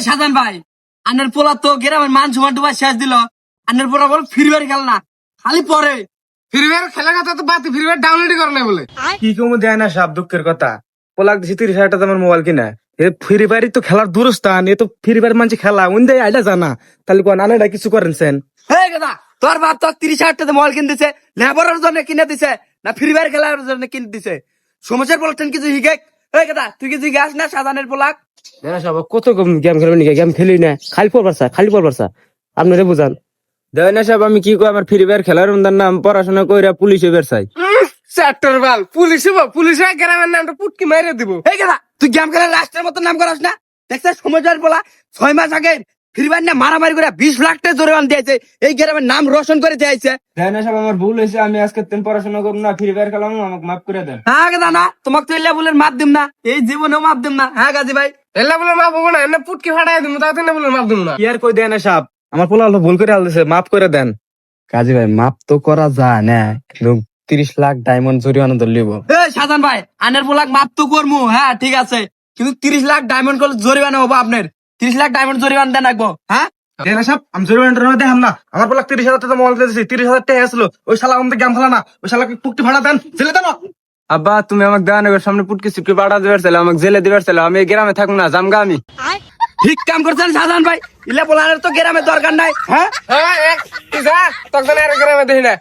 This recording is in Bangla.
সাজান ভাই, আন্নের পোলা তো গ্রামের মান সমান ডুবা শেষ দিল। আন্নের পোলা বল ফ্রি ফায়ার খেল না, খালি পরে ফ্রি ফায়ার খেলার কথা তো বাদ, ফ্রি ফায়ার ডাউনলোড করে না বলে। কি কমু দেয় না সাপ, দুঃখের কথা। পোলাক দিছি 30,000 টাকা আমার মোবাইল কিনা। এ ফ্রি ফায়ারই তো খেলার দূরস্থান, এ তো ফ্রি ফায়ার মানছে খেলা উন্দে আইলা জানা। তাহলে কোন আনাটা কিছু করেন সেন? হে কথা, তোর বাপ তো 30,000 টাকা মোবাইল কিনে দিছে, লেবারের জন্য কিনে দিছে না ফ্রি ফায়ার খেলার জন্য কিনে দিছে? সমস্যার বলতেন কিছু হিগে। হে কথা, তুই কিছু হিগাস না সাজানের পোলাক? দেনা সাপ কত গেম খেলবেন নাকি? গেম খেলি না, খালি পড়বারছা খালি পড়বারছা। আপনারা বুঝান দেয় না সাহেব, আমি কি কই? আমার ফ্রি ফায়ার খেলার নাম পড়াশোনা কইরা পুলিশে বেরছাই। চ্যাপ্টার বাল পুলিশ গ্রামের নামটা পুটকি মাইরে দিব। হে কথা, তুই গেম খেলার রাষ্ট্রের মতো নাম করাস না? দেখছিস সমস্যার পোলা 6 মাস আগে ফ্রি ফায়ার না মারামারি করে 20 লাখ টাকা জরিমানা দিয়েছে, এই গ্রামের নাম রোশন করে দিয়েছে। দেয় না সাহেব, আমার ভুল হয়েছে, আমি আজকে দিন পড়াশোনা করবো না, ফ্রি ফায়ার খেলাম, আমাকে মাফ করে দেন। হ্যাঁ কথা না, তোমাকে তো এল্লা বলে মাপ দিম না, এই জীবনেও মাপ দিম না। হ্যাঁ গাজী ভাই, এলা বলে মাপ হবো না, এনে পুটকি ফাটাই দিব, তাতে না বলে মাপ দিব না। কি আর কই দেয় না সাহেব, আমার পোলা হলো ভুল করে আলছে, মাফ করে দেন। কাজী ভাই মাপ তো করা যায় না, কিন্তু 30 লাখ ডায়মন্ড জরিমানা ধরলিব। এই সাজান ভাই, আনের পোলাক মাপ তো করমু, হ্যাঁ ঠিক আছে, কিন্তু 30 লাখ ডায়মন্ড করলে জরিমানা হবো আপনার। 30 লাখ ডায়মন্ড জরিমানা দেন রাখবো। হ্যাঁ দেয় না সাহেব, আমি জরিমানা দেখাম না। আমার পোলা 30,000 টাকা মোবাইল দিয়েছি, 30,000 টাকা আসলো। ওই শালা আমাদের গেম খেলা না, ওই শালাকে পুটকি ভাড়া দেন, জেলে দেন। আব্বা তুমি আমাকে দেওয়া নেবে, সামনে পুটকি সিটকি ভাড়া দেবার ছিল, আমাকে জেলে দিবার ছিল। আমি এই গ্রামে থাকবো না, জামগা আমি। ঠিক কাম করছেন সাজান ভাই, ইলে পোলানের তো গ্রামের দরকার নাই। হ্যাঁ হ্যাঁ, তুই যা, তখন আর গ্রামে দেখি না।